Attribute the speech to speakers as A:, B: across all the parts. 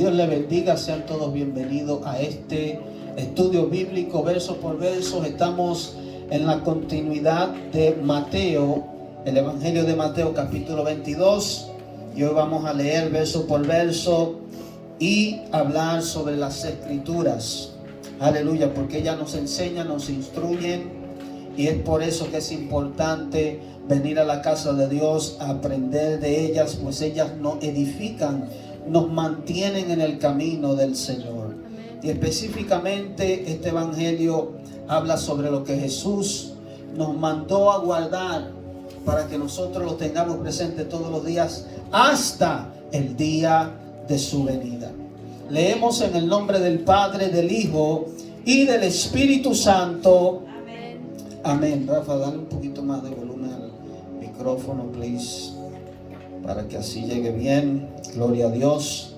A: Dios le bendiga, sean todos bienvenidos a este estudio bíblico verso por verso. Estamos en la continuidad de Mateo, el Evangelio de Mateo capítulo 22. Y hoy vamos a leer verso por verso y hablar sobre las Escrituras. Aleluya, porque ellas nos enseñan, nos instruyen, y es por eso que es importante venir a la casa de Dios a aprender de ellas, pues ellas nos edifican, nos mantienen en el camino del Señor. Y específicamente este evangelio habla sobre lo que Jesús nos mandó a guardar para que nosotros lo tengamos presente todos los días hasta el día de su venida. Leemos en el nombre del Padre, del Hijo y del Espíritu Santo. Amén. Amén. Rafa, dale un poquito más de volumen al micrófono, please, para que así llegue bien. Gloria a Dios.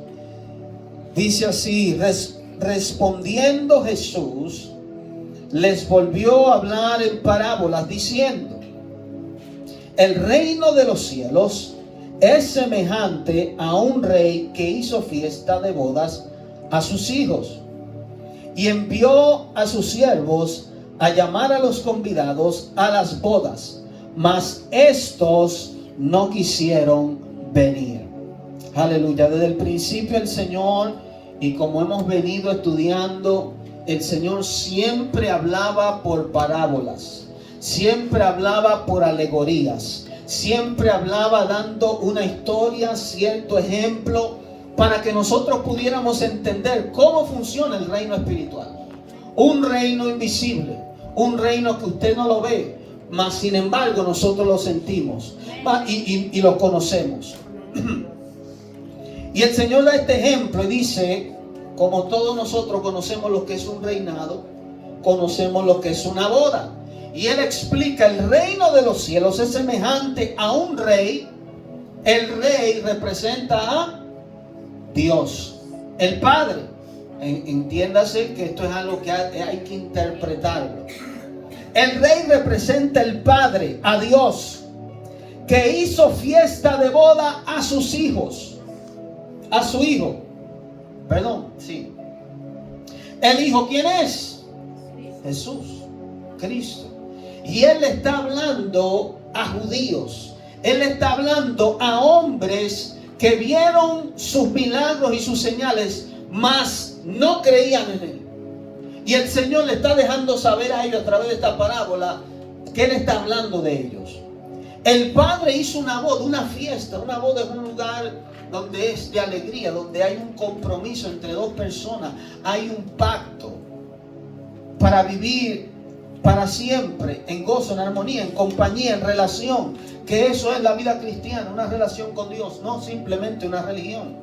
A: Dice así: respondiendo Jesús, les volvió a hablar en parábolas diciendo: el reino de los cielos es semejante a un rey que hizo fiesta de bodas a sus hijos, y envió a sus siervos a llamar a los convidados a las bodas, mas estos no quisieron venir. Aleluya. Desde el principio el Señor, y como hemos venido estudiando, el Señor siempre hablaba por parábolas, siempre hablaba por alegorías, siempre hablaba dando una historia, cierto ejemplo, para que nosotros pudiéramos entender cómo funciona el reino espiritual. Un reino invisible, un reino que usted no lo ve, mas sin embargo nosotros lo sentimos y lo conocemos. Y el Señor da este ejemplo y dice: como todos nosotros conocemos lo que es un reinado, conocemos lo que es una boda. Y Él explica: el reino de los cielos es semejante a un rey. El rey representa a Dios, el Padre. Entiéndase que esto es algo que hay que interpretarlo. El rey representa el Padre, a Dios, que hizo fiesta de boda a sus hijos. A su hijo. Perdón, sí. ¿El hijo quién es? Jesús, Cristo. Y Él le está hablando a judíos. Él le está hablando a hombres que vieron sus milagros y sus señales, mas no creían en Él. Y el Señor le está dejando saber a ellos a través de esta parábola que Él está hablando de ellos. El Padre hizo una boda, una fiesta. Una boda es un lugar donde es de alegría, donde hay un compromiso entre dos personas, hay un pacto para vivir para siempre en gozo, en armonía, en compañía, en relación. Que eso es la vida cristiana, una relación con Dios, no simplemente una religión.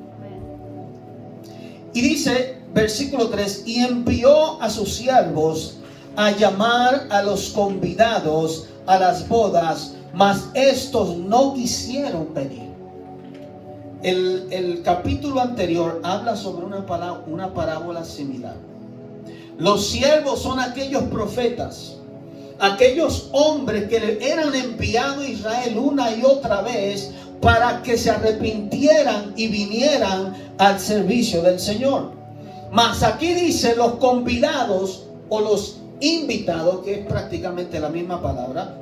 A: Y dice, versículo 3: y envió a sus siervos a llamar a los convidados a las bodas, mas estos no quisieron venir. El capítulo anterior habla sobre una parábola similar. Los siervos son aquellos profetas, aquellos hombres que eran enviados a Israel una y otra vez para que se arrepintieran y vinieran al servicio del Señor. Mas aquí dice los convidados o los invitados, que es prácticamente la misma palabra,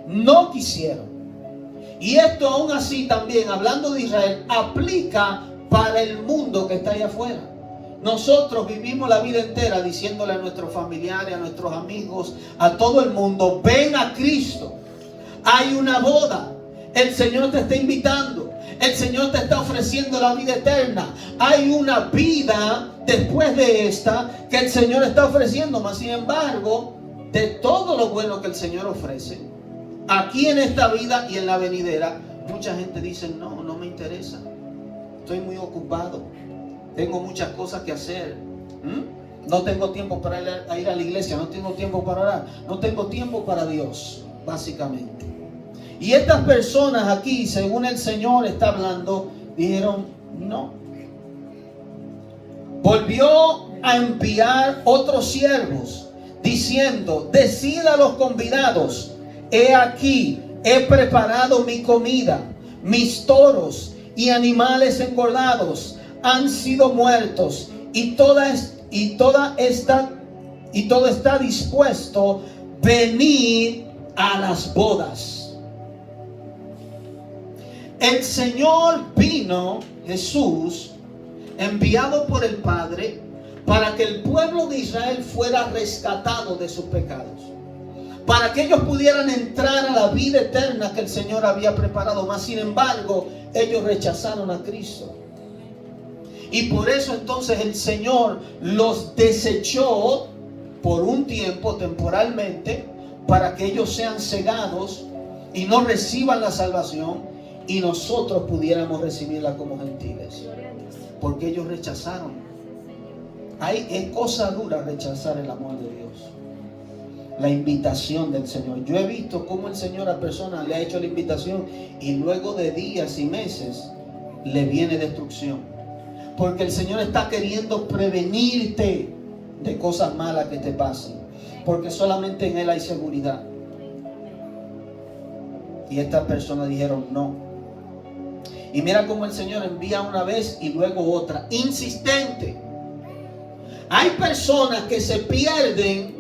A: no quisieron. Y esto aún así también, hablando de Israel, aplica para el mundo que está allá afuera. Nosotros vivimos la vida entera diciéndole a nuestros familiares, a nuestros amigos, a todo el mundo: ven a Cristo. Hay una boda. El Señor te está invitando. El Señor te está ofreciendo la vida eterna. Hay una vida después de esta que el Señor está ofreciendo. Mas sin embargo, de todo lo bueno que el Señor ofrece, aquí en esta vida y en la venidera, mucha gente dice: no, no me interesa. Estoy muy ocupado. Tengo muchas cosas que hacer. No tengo tiempo para ir a la iglesia. No tengo tiempo para orar. No tengo tiempo para Dios, básicamente. Y estas personas aquí, según el Señor está hablando, dijeron no. Volvió a enviar otros siervos diciendo: decid a los convidados: he aquí, he preparado mi comida, mis toros y animales engordados. han sido muertos y todo está dispuesto. Venid a las bodas. El Señor vino, Jesús, enviado por el Padre, para que el pueblo de Israel fuera rescatado de sus pecados, para que ellos pudieran entrar a la vida eterna que el Señor había preparado. Mas sin embargo, ellos rechazaron a Cristo. Y por eso entonces el Señor los desechó por un tiempo, temporalmente, para que ellos sean cegados y no reciban la salvación y nosotros pudiéramos recibirla como gentiles. Porque ellos rechazaron. Es cosa dura rechazar el amor de Dios, la invitación del Señor. Yo he visto cómo el Señor a personas le ha hecho la invitación y luego de días y meses le viene destrucción. Porque el Señor está queriendo prevenirte de cosas malas que te pasen. Porque solamente en Él hay seguridad. Y estas personas dijeron no. Y mira cómo el Señor envía una vez y luego otra. Insistente. Hay personas que se pierden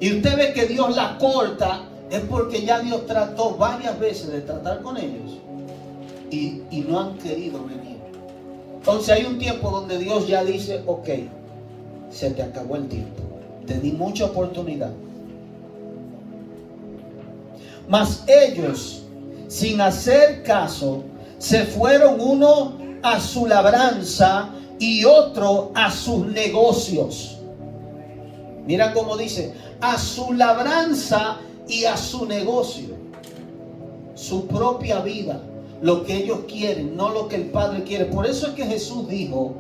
A: y usted ve que Dios la corta. Es porque ya Dios trató varias veces de tratar con ellos. Y no han querido venir. Entonces hay un tiempo donde Dios ya dice, ok, se te acabó el tiempo. Te di mucha oportunidad. Mas ellos, sin hacer caso, se fueron uno a su labranza y otro a sus negocios. Mira cómo dice, a su labranza y a su negocio. Su propia vida. Lo que ellos quieren, no lo que el Padre quiere. Por eso es que Jesús dijo,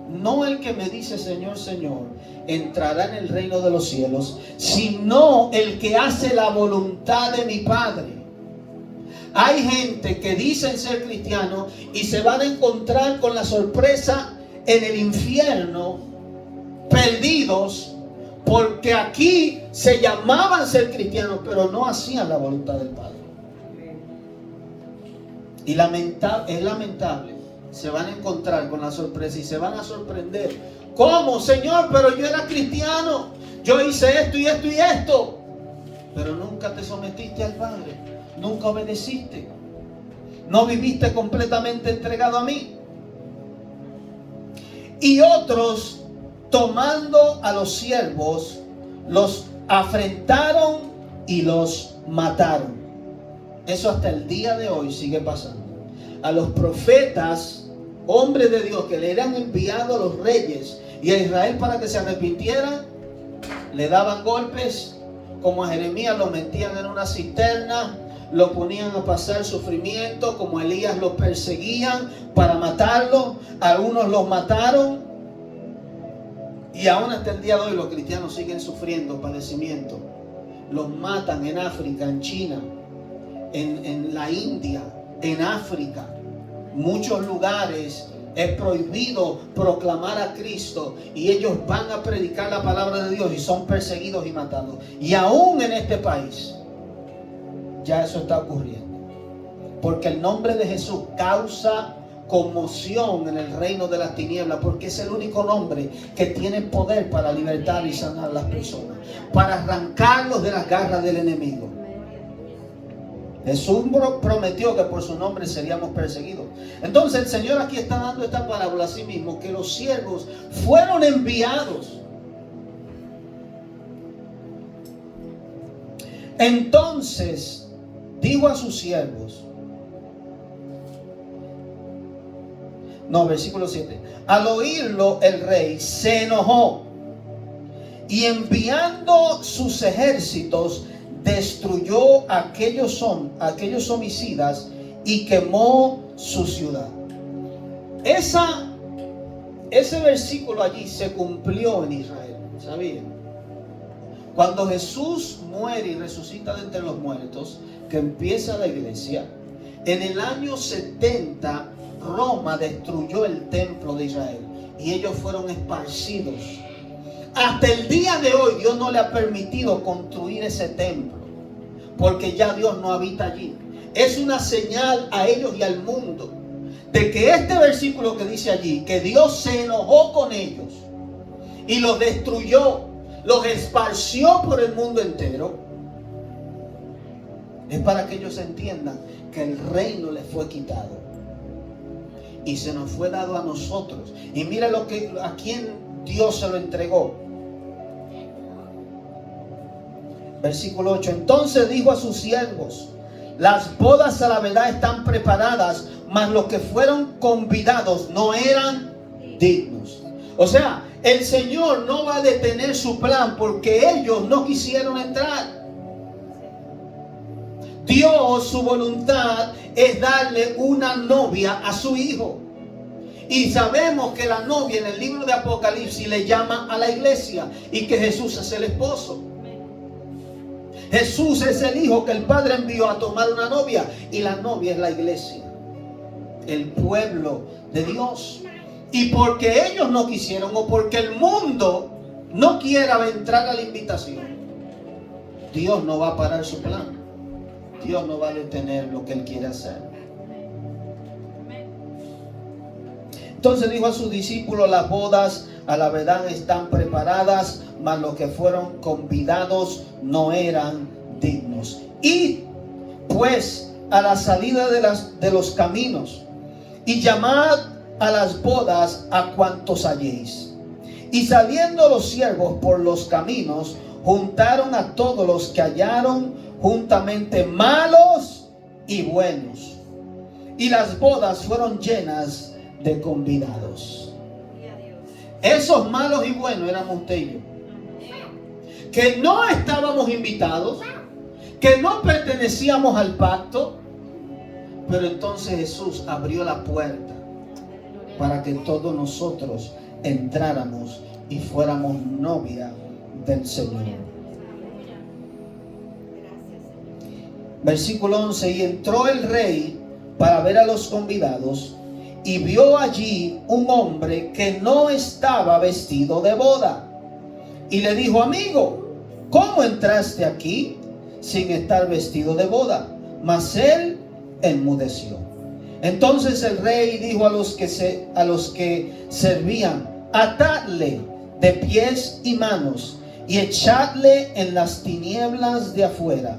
A: no el que me dice Señor, Señor, entrará en el reino de los cielos, sino el que hace la voluntad de mi Padre. Hay gente que dicen ser cristianos y se van a encontrar con la sorpresa en el infierno, perdidos, porque aquí se llamaban ser cristianos, pero no hacían la voluntad del Padre. Y es lamentable. Se van a encontrar con la sorpresa y se van a sorprender. ¿Cómo, Señor? Pero yo era cristiano. Yo hice esto y esto y esto. Pero nunca te sometiste al Padre. Nunca obedeciste. No viviste completamente entregado a mí. Y otros, tomando a los siervos, los afrentaron y los mataron. Eso hasta el día de hoy sigue pasando. A los profetas, hombres de Dios que le eran enviados a los reyes y a Israel para que se arrepintieran, le daban golpes. Como a Jeremías lo metían en una cisterna, lo ponían a pasar sufrimiento. Como a Elías lo perseguían para matarlo. Algunos los mataron. Y aún hasta el día de hoy los cristianos siguen sufriendo padecimiento. Los matan en África, en China, en la India, en África. Muchos lugares es prohibido proclamar a Cristo y ellos van a predicar la palabra de Dios y son perseguidos y matados. Y aún en este país ya eso está ocurriendo, porque el nombre de Jesús causa conmoción en el reino de las tinieblas, porque es el único nombre que tiene poder para libertar y sanar a las personas, para arrancarlos de las garras del enemigo. Jesús prometió que por su nombre seríamos perseguidos. Entonces el Señor aquí está dando esta parábola a sí mismo, que los siervos fueron enviados. Entonces dijo a sus siervos, versículo 7, al oírlo el rey se enojó y enviando sus ejércitos destruyó a aquellos homicidas y quemó su ciudad. Ese versículo allí se cumplió en Israel, ¿sabían? Cuando Jesús muere y resucita de entre los muertos, que empieza la iglesia, en el año 70 Roma destruyó el templo de Israel y ellos fueron esparcidos. Hasta el día de hoy Dios no le ha permitido construir ese templo, porque ya Dios no habita allí. Es una señal a ellos y al mundo de que este versículo que dice allí, que Dios se enojó con ellos y los destruyó, los esparció por el mundo entero, es para que ellos entiendan que el reino les fue quitado y se nos fue dado a nosotros. Y mira a quién Dios se lo entregó. Versículo 8. Entonces dijo a sus siervos: las bodas a la verdad están preparadas, mas los que fueron convidados no eran dignos. O sea, el Señor no va a detener su plan porque ellos no quisieron entrar. Dios, su voluntad es darle una novia a su hijo. Y sabemos que la novia en el libro de Apocalipsis le llama a la iglesia y que Jesús es el esposo. Jesús es el hijo que el Padre envió a tomar una novia, y la novia es la iglesia, el pueblo de Dios. Y porque ellos no quisieron, o porque el mundo no quiera entrar a la invitación, Dios no va a parar su plan. Dios no va a detener lo que Él quiere hacer. Entonces dijo a sus discípulos: las bodas a la verdad están preparadas, mas los que fueron convidados no eran dignos. Y pues a la salida de los caminos, y llamad a las bodas a cuantos halléis. Y saliendo los siervos por los caminos, juntaron a todos los que hallaron, juntamente malos y buenos. Y las bodas fueron llenas de convidados. Esos malos y buenos éramos usted y yo, que no estábamos invitados, que no pertenecíamos al pacto, pero entonces Jesús abrió la puerta para que todos nosotros entráramos y fuéramos novia del Señor. Versículo 11. Y entró el rey para ver a los convidados, y vio allí un hombre que no estaba vestido de boda. Y le dijo: amigo, ¿cómo entraste aquí sin estar vestido de boda? Mas él enmudeció. Entonces el rey dijo a los que servían: atadle de pies y manos y echadle en las tinieblas de afuera.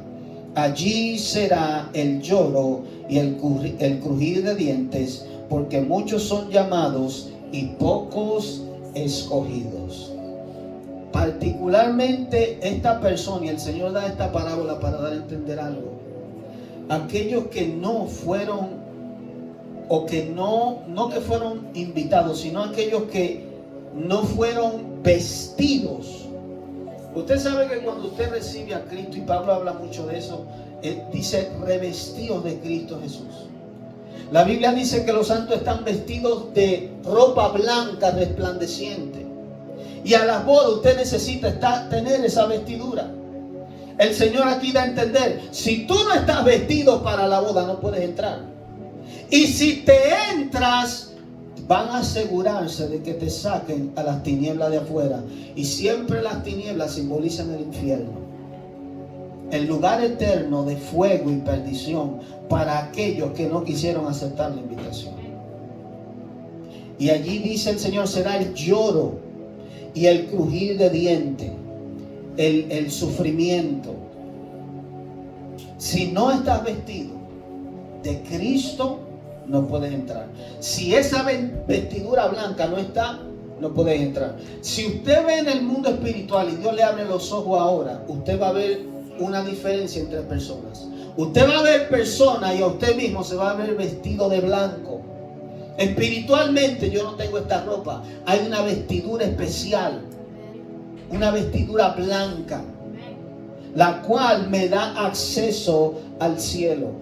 A: Allí será el lloro y el crujir de dientes, porque muchos son llamados y pocos escogidos. Particularmente esta persona, y el Señor da esta parábola para dar a entender algo: aquellos que no fueron, o que no que fueron invitados, sino aquellos que no fueron vestidos. Usted sabe que cuando usted recibe a Cristo, y Pablo habla mucho de eso, dice: revestidos de Cristo Jesús. La Biblia dice que los santos están vestidos de ropa blanca resplandeciente. Y a las bodas usted necesita tener esa vestidura. El Señor aquí da a entender: si tú no estás vestido para la boda, no puedes entrar. Y si te entras, van a asegurarse de que te saquen a las tinieblas de afuera. Y siempre las tinieblas simbolizan el infierno, el lugar eterno de fuego y perdición para aquellos que no quisieron aceptar la invitación. Y allí dice el Señor: será el lloro y el crujir de dientes, el sufrimiento. Si no estás vestido de Cristo, no puedes entrar. Si esa vestidura blanca no está, no puedes entrar. Si usted ve en el mundo espiritual y Dios le abre los ojos ahora, usted va a ver una diferencia entre personas. Usted va a ver personas y a usted mismo se va a ver vestido de blanco. Espiritualmente yo no tengo esta ropa. Hay una vestidura especial, una vestidura blanca, la cual me da acceso al cielo.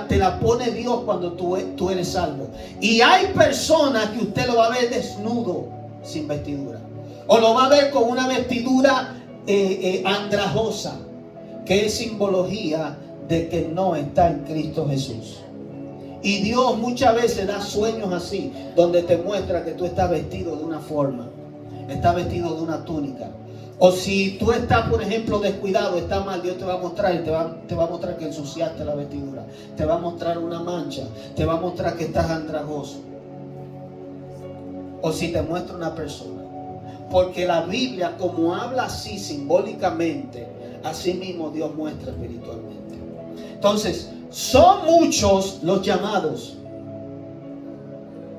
A: Te la pone Dios cuando tú eres salvo. Y hay personas que usted lo va a ver desnudo, sin vestidura, o lo va a ver con una vestidura andrajosa, que es simbología de que no está en Cristo Jesús. Y Dios muchas veces da sueños así, donde te muestra que tú estás vestido de una forma está vestido de una túnica. O si tú estás, por ejemplo, descuidado, está mal, Dios te va a mostrar y te va a mostrar que ensuciaste la vestidura. Te va a mostrar una mancha, te va a mostrar que estás andrajoso. O si te muestra una persona. Porque la Biblia, como habla así simbólicamente, así mismo Dios muestra espiritualmente. Entonces, son muchos los llamados.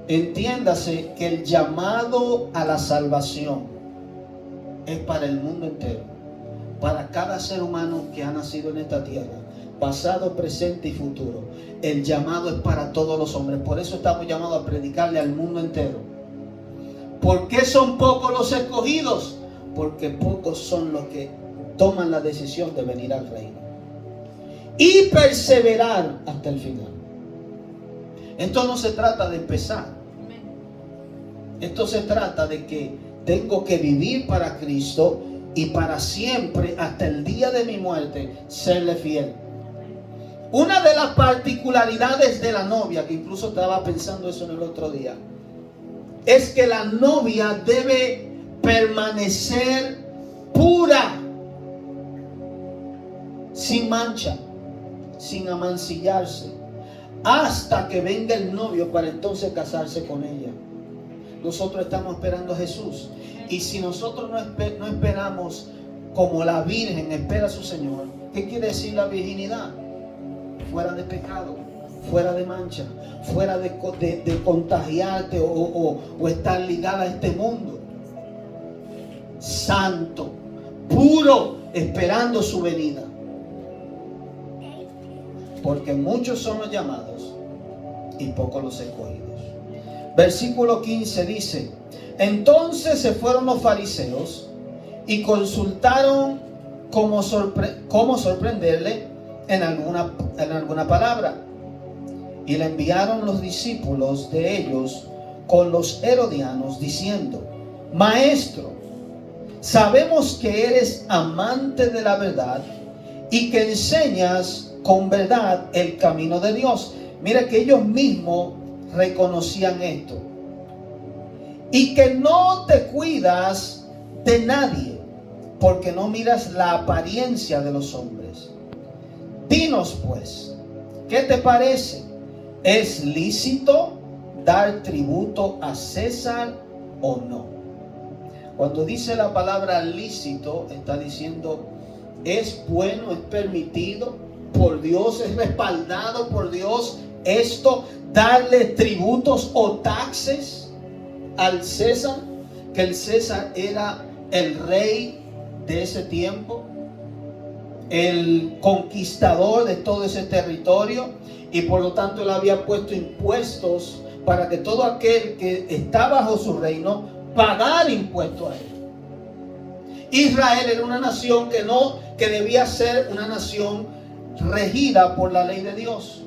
A: Entiéndase que el llamado a la salvación es para el mundo entero, para cada ser humano que ha nacido en esta tierra, pasado, presente y futuro. El llamado es para todos los hombres. Por eso estamos llamados a predicarle al mundo entero. ¿Por qué son pocos los escogidos? Porque pocos son los que toman la decisión de venir al reino y perseverar hasta el final. Esto no se trata de empezar. Esto se trata de que tengo que vivir para Cristo y para siempre, hasta el día de mi muerte, serle fiel. Una de las particularidades de la novia, que incluso estaba pensando eso en el otro día, es que la novia debe permanecer pura, sin mancha, sin amancillarse, hasta que venga el novio para entonces casarse con ella. Nosotros estamos esperando a Jesús. Y si nosotros no esperamos como la Virgen espera a su Señor, ¿qué quiere decir la virginidad? Fuera de pecado, fuera de mancha, fuera de contagiarte o estar ligada a este mundo. Santo, puro, esperando su venida. Porque muchos son los llamados y pocos los escogidos. Versículo 15 dice: entonces se fueron los fariseos y consultaron cómo sorprenderle en alguna palabra. Y le enviaron los discípulos de ellos con los herodianos, diciendo: Maestro, sabemos que eres amante de la verdad y que enseñas con verdad el camino de Dios. Mira que ellos mismos reconocían esto. Y que no te cuidas de nadie, porque no miras la apariencia de los hombres. Dinos pues, ¿qué te parece? ¿Es lícito dar tributo a César o no? Cuando dice la palabra lícito, está diciendo es bueno, es permitido por Dios, es respaldado por Dios esto, darle tributos o taxes al César, que el César era el rey de ese tiempo, el conquistador de todo ese territorio, y por lo tanto él había puesto impuestos para que todo aquel que está bajo su reino pagara impuestos a él. Israel era una nación que debía ser una nación regida por la ley de Dios,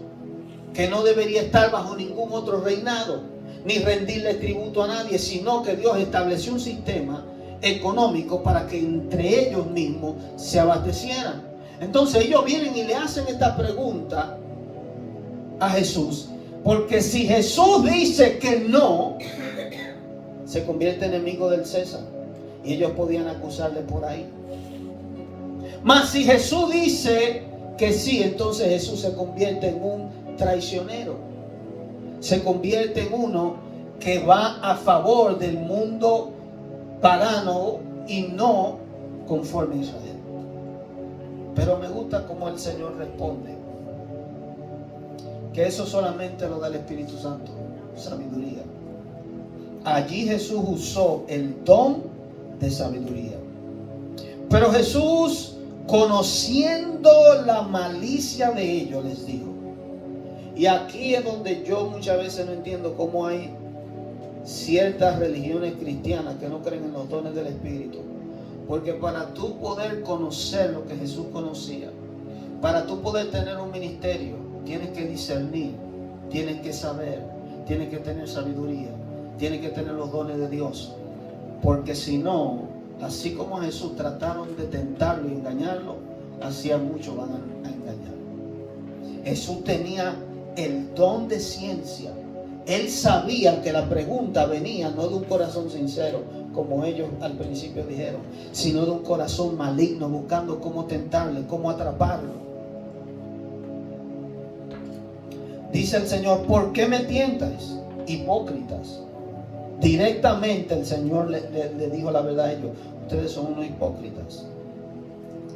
A: que no debería estar bajo ningún otro reinado, ni rendirle tributo a nadie, sino que Dios estableció un sistema económico para que entre ellos mismos se abastecieran. Entonces ellos vienen y le hacen esta pregunta a Jesús, porque si Jesús dice que no, se convierte en enemigo del César y ellos podían acusarle por ahí. Mas si Jesús dice que sí, entonces Jesús se convierte en un traicionero, se convierte en uno que va a favor del mundo pagano y no conforme a Israel. Pero me gusta cómo el Señor responde, que eso solamente lo da el Espíritu Santo, sabiduría. Allí Jesús usó el don de sabiduría. Pero Jesús, conociendo la malicia de ellos, les dijo, y aquí es donde yo muchas veces no entiendo cómo hay ciertas religiones cristianas que no creen en los dones del Espíritu. Porque para tú poder conocer lo que Jesús conocía, para tú poder tener un ministerio, tienes que discernir, tienes que saber, tienes que tener sabiduría, tienes que tener los dones de Dios. Porque si no, así como Jesús trataron de tentarlo y engañarlo, así a muchos van a engañar. Jesús tenía el don de ciencia, Él sabía que la pregunta venía no de un corazón sincero, como ellos al principio dijeron, sino de un corazón maligno, buscando cómo tentarle, cómo atraparlo. Dice el Señor: ¿por qué me tientas, hipócritas? Directamente el Señor le dijo la verdad a ellos: ustedes son unos hipócritas.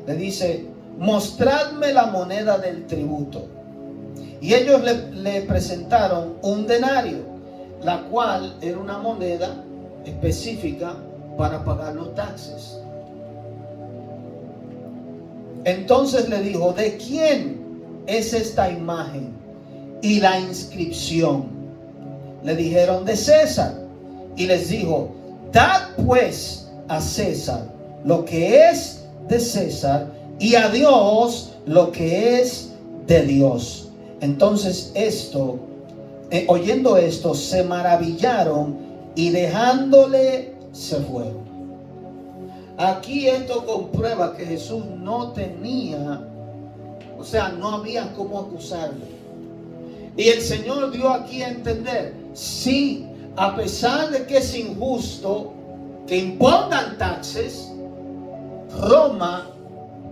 A: Le dice: mostradme la moneda del tributo. Y ellos le presentaron un denario, la cual era una moneda específica para pagar los taxes. Entonces le dijo: ¿de quién es esta imagen y la inscripción? Le dijeron: de César. Y les dijo: dad pues a César lo que es de César, y a Dios lo que es de Dios. Entonces oyendo esto, se maravillaron, y dejándole se fueron. Aquí esto comprueba que Jesús no tenía, o sea, no había cómo acusarle. Y el Señor dio aquí a entender: sí, a pesar de que es injusto que impongan taxes, Roma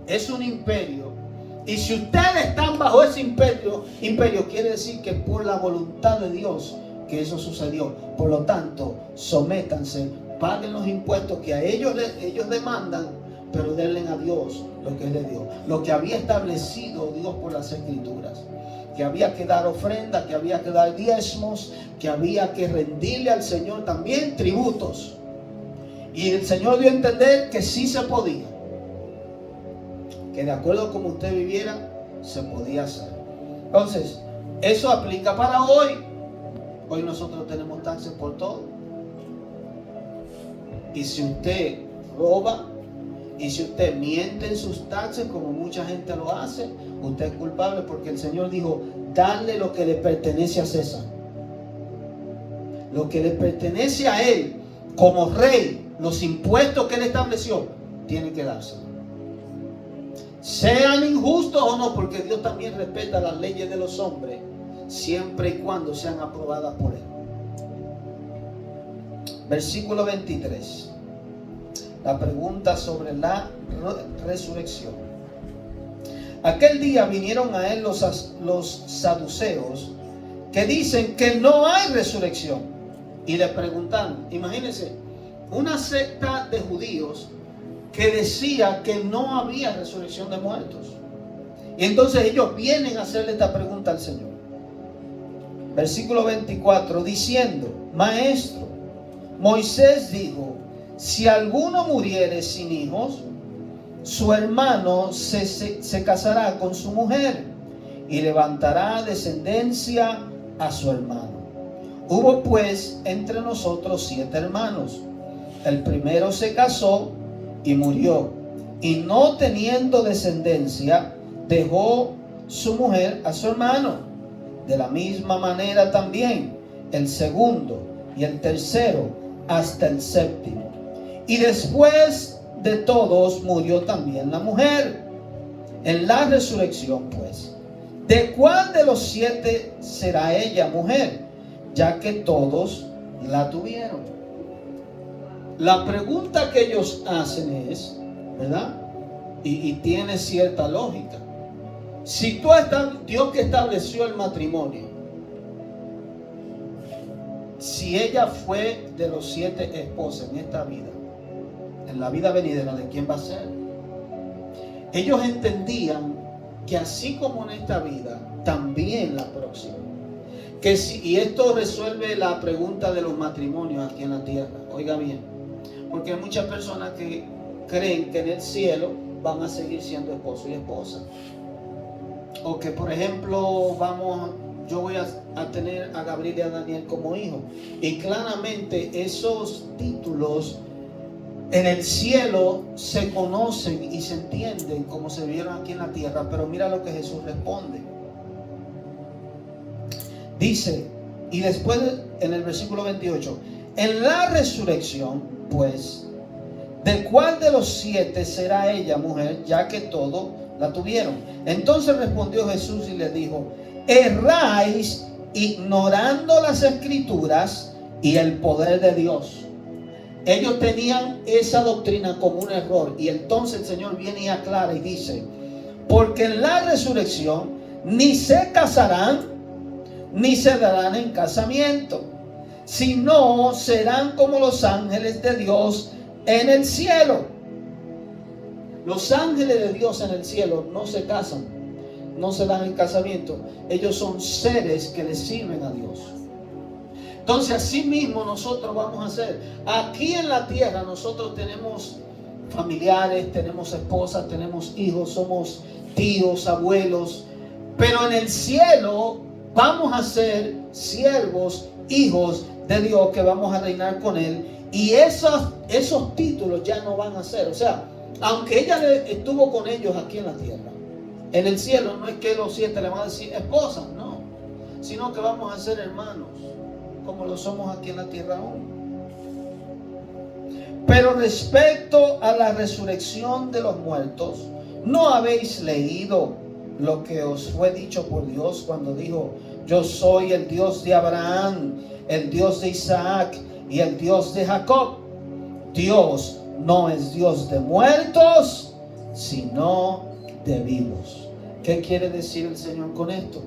A: es un imperio, y si ustedes están bajo ese imperio quiere decir que por la voluntad de Dios que eso sucedió. Por lo tanto, sométanse, paguen los impuestos que a ellos demandan, pero denle a Dios lo que es de Dios, lo que había establecido Dios por las Escrituras, que había que dar ofrenda, que había que dar diezmos, que había que rendirle al Señor también tributos. Y el Señor dio a entender que sí se podía, que de acuerdo a como usted viviera, se podía hacer. Entonces, eso aplica para hoy. Hoy nosotros tenemos taxes por todo. Y si usted roba, y si usted miente en sus taxes, como mucha gente lo hace, usted es culpable, porque el Señor dijo: darle lo que le pertenece a César. Lo que le pertenece a él como rey, los impuestos que él estableció, tiene que dárselo. Sean injustos o no, porque Dios también respeta las leyes de los hombres, siempre y cuando sean aprobadas por él. Versículo 23. La pregunta sobre la resurrección. Aquel día vinieron a él los saduceos, que dicen que no hay resurrección, y le preguntaron. Imagínense, una secta de judíos que decía que no había resurrección de muertos. Y entonces ellos vienen a hacerle esta pregunta al Señor. Versículo 24, diciendo: Maestro, Moisés dijo: si alguno muriere sin hijos, su hermano se casará con su mujer y levantará descendencia a su hermano. Hubo pues entre nosotros 7 hermanos. El primero se casó y murió, y no teniendo descendencia, dejó su mujer a su hermano. De la misma manera también el segundo y el tercero, hasta el séptimo. Y después de todos murió también la mujer. En la resurrección, pues, ¿de cuál de los 7 será ella mujer? Ya que todos la tuvieron. La pregunta que ellos hacen es, ¿verdad? Y tiene cierta lógica. Si tú estás, Dios que estableció el matrimonio, si ella fue de los 7 esposos en esta vida, en la vida venidera, ¿de quién va a ser? Ellos entendían que así como en esta vida, también la próxima. Que si, y esto resuelve la pregunta de los matrimonios aquí en la tierra. Oiga bien, porque hay muchas personas que creen que en el cielo van a seguir siendo esposo y esposa. O que, por ejemplo, yo voy a tener a Gabriel y a Daniel como hijos. Y claramente esos títulos en el cielo se conocen y se entienden como se vieron aquí en la tierra. Pero mira lo que Jesús responde. Dice, y después en el versículo 28, en la resurrección, pues, ¿de cuál de los 7 será ella mujer, ya que todos la tuvieron? Entonces respondió Jesús y le dijo: erráis ignorando las escrituras y el poder de Dios. Ellos tenían esa doctrina como un error, y entonces el Señor viene y aclara y dice: porque en la resurrección ni se casarán ni se darán en casamiento, sino serán como los ángeles de Dios en el cielo. Los ángeles de Dios en el cielo no se casan, no se dan en casamiento. Ellos son seres que le sirven a Dios. Entonces, así mismo nosotros vamos a hacer. Aquí en la tierra nosotros tenemos familiares, tenemos esposas, tenemos hijos, somos tíos, abuelos. Pero en el cielo vamos a ser siervos, hijos de Dios, que vamos a reinar con Él. Y esos títulos ya no van a ser. O sea, aunque ella estuvo con ellos aquí en la tierra, en el cielo no es que los 7 le van a decir esposa, no, sino que vamos a ser hermanos, como lo somos aquí en la tierra aún. Pero respecto a la resurrección de los muertos, ¿no habéis leído lo que os fue dicho por Dios cuando dijo: yo soy el Dios de Abraham, el Dios de Isaac y el Dios de Jacob? Dios no es Dios de muertos, sino de vivos. ¿Qué quiere decir el Señor con esto?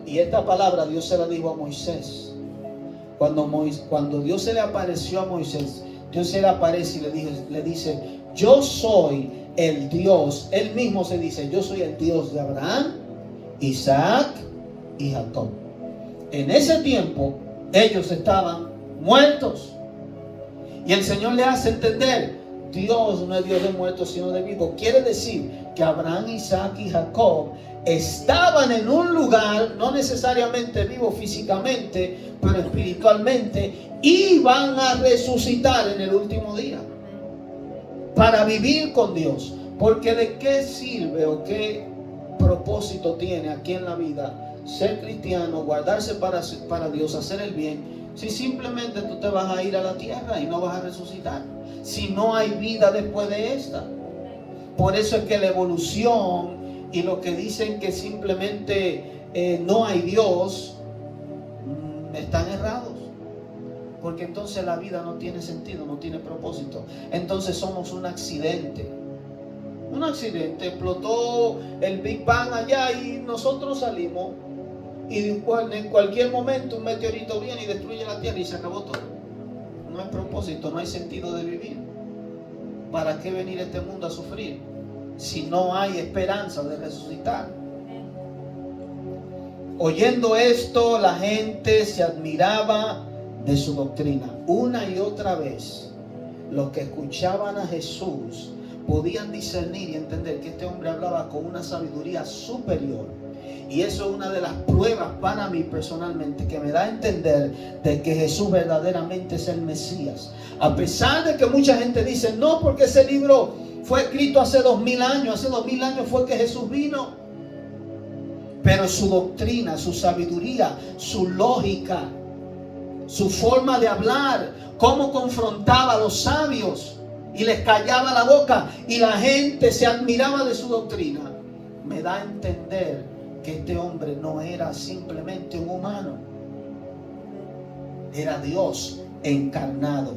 A: Y esta palabra Dios se la dijo a Moisés. Cuando Dios se le apareció a Moisés, Dios se le aparece y le dice: yo soy el Dios. Él mismo se dice: yo soy el Dios de Abraham, Isaac y Jacob. En ese tiempo ellos estaban muertos. Y el Señor le hace entender: Dios no es Dios de muertos sino de vivos. Quiere decir que Abraham, Isaac y Jacob estaban en un lugar, no necesariamente vivo físicamente, pero espiritualmente, y van a resucitar en el último día para vivir con Dios. Porque ¿de qué sirve o qué propósito tiene aquí en la vida ser cristiano, guardarse para Dios, hacer el bien, si simplemente tú te vas a ir a la tierra y no vas a resucitar? Si no hay vida después de esta. Por eso es que la evolución y lo que dicen que simplemente no hay Dios, están errados. Porque entonces la vida no tiene sentido, no tiene propósito. Entonces somos un accidente. Un accidente. Explotó el Big Bang allá y nosotros salimos. Y en cualquier momento un meteorito viene y destruye la tierra y se acabó todo. No hay propósito, no hay sentido de vivir. ¿Para qué venir a este mundo a sufrir si no hay esperanza de resucitar? Oyendo esto, la gente se admiraba de su doctrina. Una y otra vez, los que escuchaban a Jesús podían discernir y entender que este hombre hablaba con una sabiduría superior. Y eso es una de las pruebas para mí personalmente, que me da a entender de que Jesús verdaderamente es el Mesías. A pesar de que mucha gente dice: no, porque ese libro fue escrito hace 2000 años. Hace 2000 años fue que Jesús vino. Pero su doctrina, su sabiduría, su lógica, su forma de hablar, cómo confrontaba a los sabios y les callaba la boca y la gente se admiraba de su doctrina, me da a entender que este hombre no era simplemente un humano, era Dios encarnado.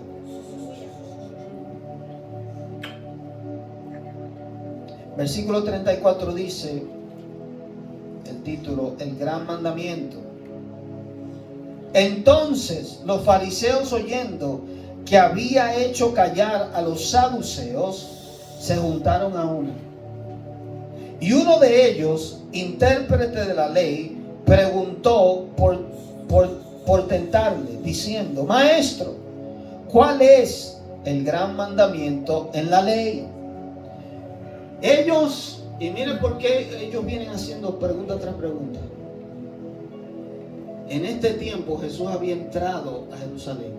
A: Versículo 34 dice, el título: el gran mandamiento. Entonces los fariseos, oyendo que había hecho callar a los saduceos, se juntaron a una. Y uno de ellos, intérprete de la ley, preguntó por tentarle, diciendo: Maestro, ¿cuál es el gran mandamiento en la ley? Ellos, y miren por qué ellos vienen haciendo pregunta tras pregunta. En este tiempo Jesús había entrado a Jerusalén.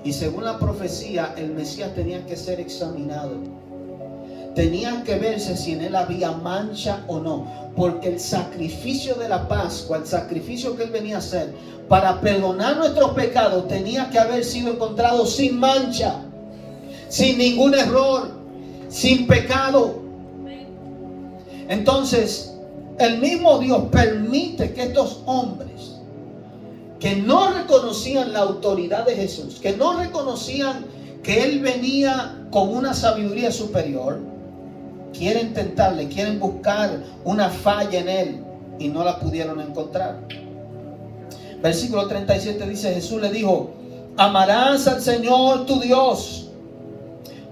A: Y según la profecía, el Mesías tenía que ser examinado. Tenía que verse si en él había mancha o no. Porque el sacrificio de la Pascua, el sacrificio que él venía a hacer para perdonar nuestros pecados, tenía que haber sido encontrado sin mancha, sin ningún error, sin pecado. Entonces, el mismo Dios permite que estos hombres que no reconocían la autoridad de Jesús, que no reconocían que Él venía con una sabiduría superior, quieren tentarle, quieren buscar una falla en Él y no la pudieron encontrar. Versículo 37 dice, Jesús le dijo, amarás al Señor tu Dios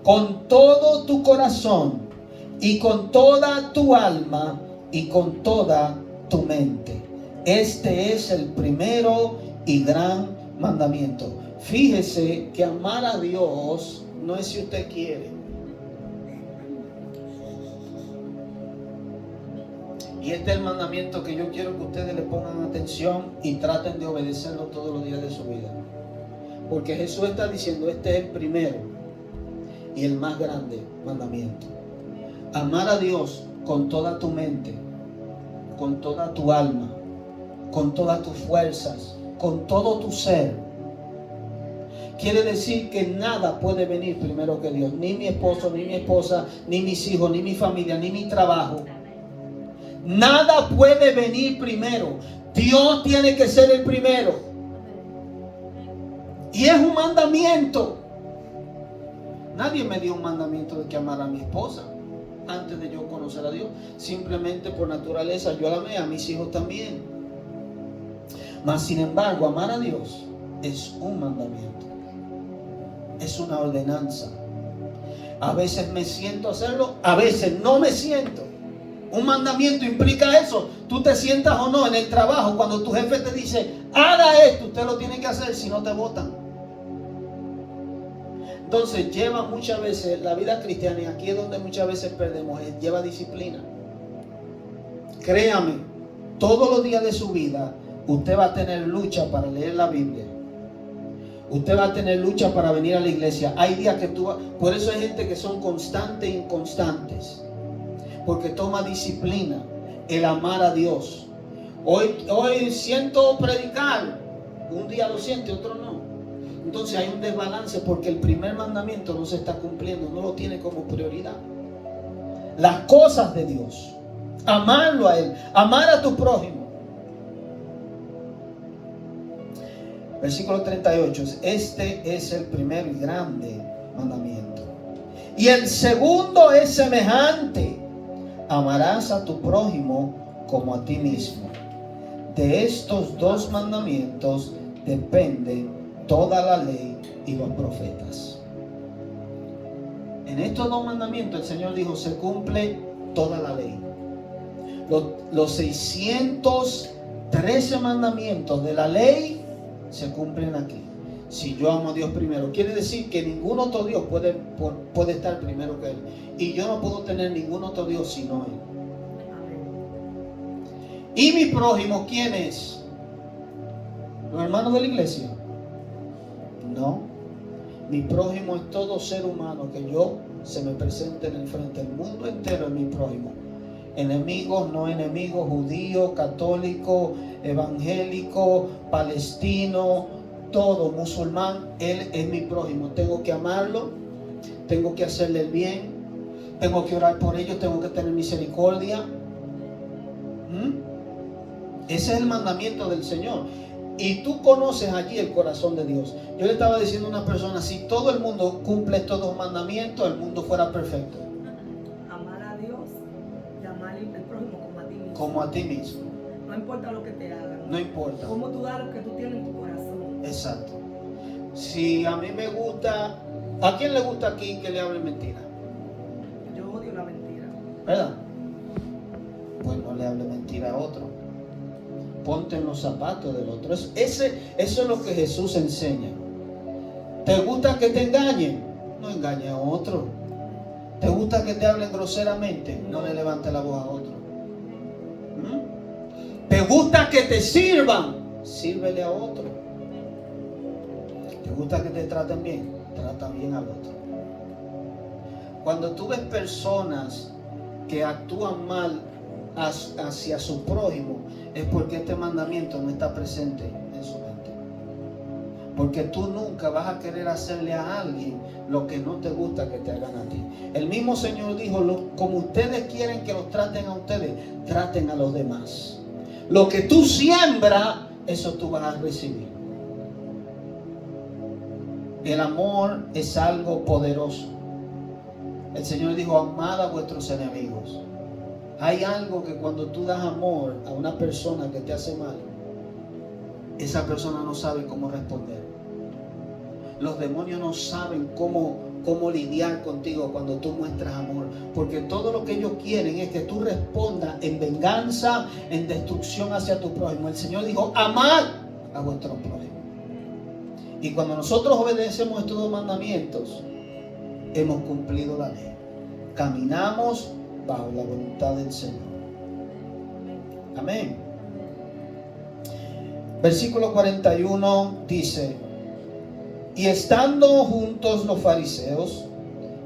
A: con todo tu corazón y con toda tu alma y con toda tu mente. Este es el primero y gran mandamiento. Fíjese que amar a Dios no es si usted quiere. Y este es el mandamiento que yo quiero que ustedes le pongan atención y traten de obedecerlo todos los días de su vida. Porque Jesús está diciendo, este es el primero y el más grande mandamiento. Amar a Dios con toda tu mente, con toda tu alma, con todas tus fuerzas, con todo tu ser. Quiere decir que nada puede venir primero que Dios. Ni mi esposo, ni mi esposa, ni mis hijos, ni mi familia, ni mi trabajo. Nada puede venir primero. Dios tiene que ser el primero. Y es un mandamiento. Nadie me dio un mandamiento de que amara a mi esposa antes de yo conocer a Dios. Simplemente por naturaleza yo la amé, a mis hijos también. Mas sin embargo, amar a Dios es un mandamiento. Es una ordenanza. A veces me siento a hacerlo, a veces no me siento. Un mandamiento implica eso. Tú te sientas o no en el trabajo. Cuando tu jefe te dice, haga esto, usted lo tiene que hacer, si no te botan. Entonces lleva muchas veces la vida cristiana, y aquí es donde muchas veces perdemos, lleva disciplina. Créame, todos los días de su vida usted va a tener lucha para leer la Biblia. Usted va a tener lucha para venir a la iglesia. Hay días que por eso hay gente que son constantes e inconstantes, porque toma disciplina el amar a Dios. Hoy siento predicar, un día lo siente, otro no. Entonces hay un desbalance porque el primer mandamiento no se está cumpliendo, no lo tiene como prioridad. Las cosas de Dios, amarlo a Él, amar a tu prójimo. Versículo 38, este es el primer y grande mandamiento. Y el segundo es semejante, amarás a tu prójimo como a ti mismo. De estos dos mandamientos depende toda la ley y los profetas. En estos dos mandamientos el Señor dijo, se cumple toda la ley. Los 613 mandamientos de la ley se cumplen aquí. Si yo amo a Dios primero, quiere decir que ningún otro Dios puede estar primero que Él. Y yo no puedo tener ningún otro Dios sino Él. ¿Y mi prójimo quién es? ¿Los hermanos de la iglesia? No. Mi prójimo es todo ser humano que se me presente en el frente. El mundo entero es mi prójimo. Enemigos, no enemigos, judío, católico, evangélico, palestino, todo, musulmán, Él es mi prójimo. Tengo que amarlo, tengo que hacerle el bien, tengo que orar por ellos, tengo que tener misericordia. Ese es el mandamiento del Señor. Y tú conoces allí el corazón de Dios. Yo le estaba diciendo a una persona, si todo el mundo cumple estos dos mandamientos, el mundo fuera perfecto.
B: Amar a Dios y amar al prójimo como a ti mismo.
A: Como a ti mismo.
B: No importa lo que te hagan.
A: No importa.
B: Cómo tú das lo que tú tienes en tu corazón.
A: Exacto. Si a mí me gusta, ¿a quién le gusta aquí que le hable mentira?
B: Yo odio la mentira.
A: ¿Verdad? Pues no le hable mentira a otro. Ponte en los zapatos del otro. Eso es lo que Jesús enseña. ¿Te gusta que te engañen? No engañes a otro. ¿Te gusta que te hablen groseramente? No le levantes la voz a otro. ¿Te gusta que te sirvan? Sírvele a otro. ¿Te gusta que te traten bien? Trata bien al otro. Cuando tú ves personas que actúan mal hacia su prójimo, es porque este mandamiento no está presente en su mente. Porque tú nunca vas a querer hacerle a alguien lo que no te gusta que te hagan a ti. El mismo Señor dijo, como ustedes quieren que los traten a ustedes, traten a los demás. Lo que tú siembras, eso tú vas a recibir. El amor es algo poderoso. El Señor dijo, amad a vuestros enemigos. Hay algo que cuando tú das amor a una persona que te hace mal, esa persona no sabe cómo responder. Los demonios no saben cómo lidiar contigo cuando tú muestras amor. Porque todo lo que ellos quieren es que tú respondas en venganza, en destrucción hacia tu prójimo. El Señor dijo, amad a vuestro prójimo. Y cuando nosotros obedecemos estos dos mandamientos, hemos cumplido la ley. Caminamos bajo la voluntad del Señor. Amén. Versículo 41 dice, y estando juntos los fariseos,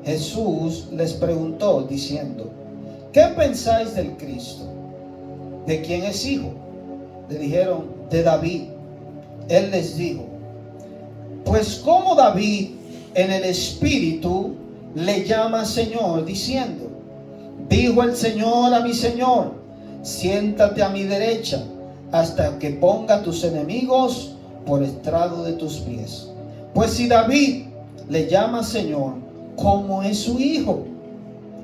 A: Jesús les preguntó diciendo, ¿qué pensáis del Cristo? ¿De quién es hijo? Le dijeron, de David. Él les dijo, pues como David en el Espíritu le llama Señor, diciendo, dijo el Señor a mi Señor, siéntate a mi derecha, hasta que ponga tus enemigos por estrado de tus pies. Pues si David le llama Señor, ¿cómo es su hijo?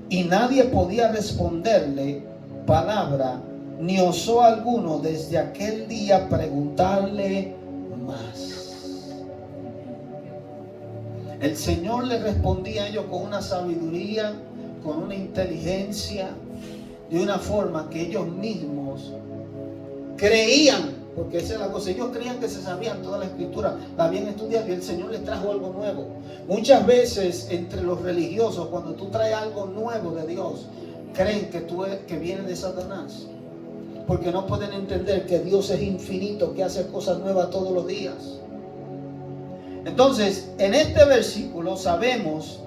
A: Y nadie podía responderle palabra, ni osó alguno desde aquel día preguntarle más. El Señor le respondía a ellos con una sabiduría, con una inteligencia, de una forma que ellos mismos creían, porque esa es la cosa, ellos creían que se sabían toda la escritura, la habían estudiado y el Señor les trajo algo nuevo. Muchas veces entre los religiosos, cuando tú traes algo nuevo de Dios, creen que viene de Satanás, porque no pueden entender que Dios es infinito, que hace cosas nuevas todos los días. Entonces, en este versículo sabemos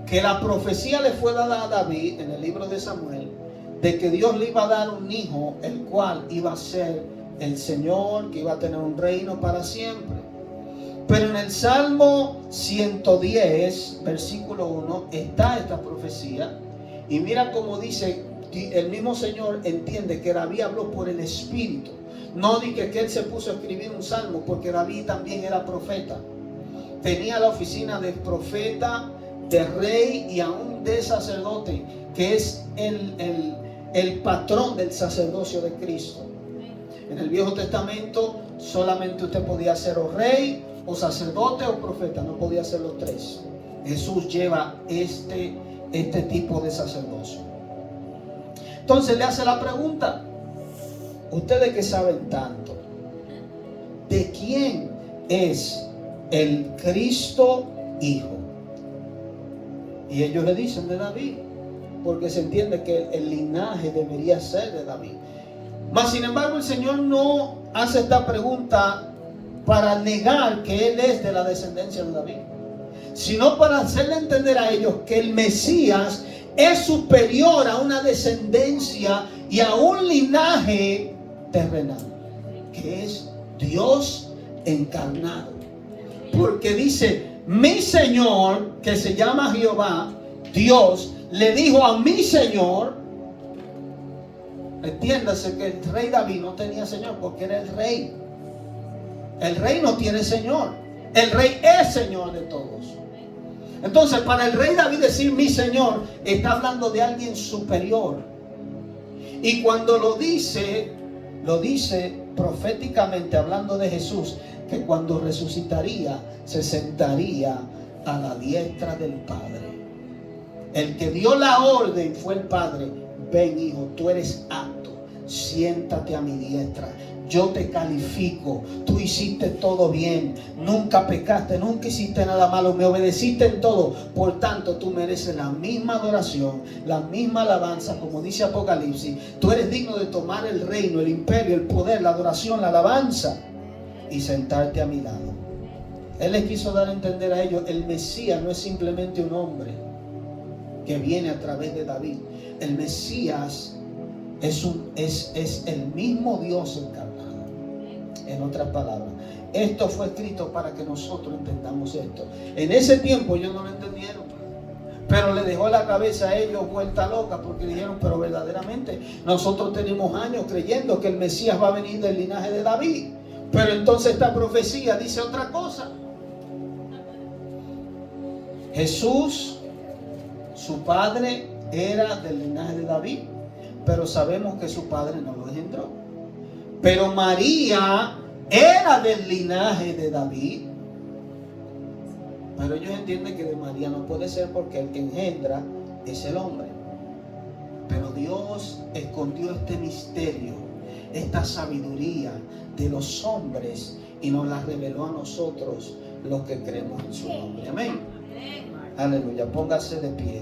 A: que la profecía le fue dada a David en el libro de Samuel, de que Dios le iba a dar un hijo, el cual iba a ser el Señor, que iba a tener un reino para siempre. Pero en el Salmo 110, versículo 1, está esta profecía. Y mira cómo dice, el mismo Señor entiende que David habló por el Espíritu. No dije que él se puso a escribir un salmo, porque David también era profeta. Tenía la oficina de profeta, de rey y aún de sacerdote, que es el patrón del sacerdocio de Cristo. En el Viejo Testamento solamente usted podía ser o rey, o sacerdote, o profeta. No podía ser los tres. Jesús lleva este tipo de sacerdocio. Entonces le hace la pregunta, ustedes que saben tanto, ¿de quién es el Cristo hijo? Y ellos le dicen, de David, porque se entiende que el linaje debería ser de David. Mas sin embargo el Señor no hace esta pregunta para negar que Él es de la descendencia de David, sino para hacerle entender a ellos que el Mesías es superior a una descendencia y a un linaje terrenal, que es Dios encarnado. Porque dice, mi Señor, que se llama Jehová, Dios, le dijo a mi Señor. Entiéndase que el rey David no tenía Señor porque era el rey. El rey no tiene Señor. El rey es Señor de todos. Entonces, para el rey David decir mi Señor, está hablando de alguien superior. Y cuando lo dice proféticamente, hablando de Jesús, que cuando resucitaría, se sentaría a la diestra del Padre. El que dio la orden fue el Padre. Ven, hijo, tú eres apto, siéntate a mi diestra. Yo te califico, tú hiciste todo bien, nunca pecaste, nunca hiciste nada malo, me obedeciste en todo. Por tanto, tú mereces la misma adoración, la misma alabanza, como dice Apocalipsis. Tú eres digno de tomar el reino, el imperio, el poder, la adoración, la alabanza y sentarte a mi lado. Él les quiso dar a entender a ellos, el Mesías no es simplemente un hombre que viene a través de David. El Mesías es el mismo Dios encarnado. En otras palabras, esto fue escrito para que nosotros entendamos esto. En ese tiempo ellos no lo entendieron, pero le dejó la cabeza a ellos vuelta loca, porque dijeron, pero verdaderamente nosotros tenemos años creyendo que el Mesías va a venir del linaje de David, pero entonces esta profecía dice otra cosa. Jesús, su padre, era del linaje de David, pero sabemos que su padre no lo engendró. Pero María era del linaje de David, pero ellos entienden que de María no puede ser, porque el que engendra es el hombre. Pero Dios escondió este misterio, esta sabiduría de los hombres, y nos la reveló a nosotros, los que creemos en su nombre. Amén. Aleluya. Póngase de pie.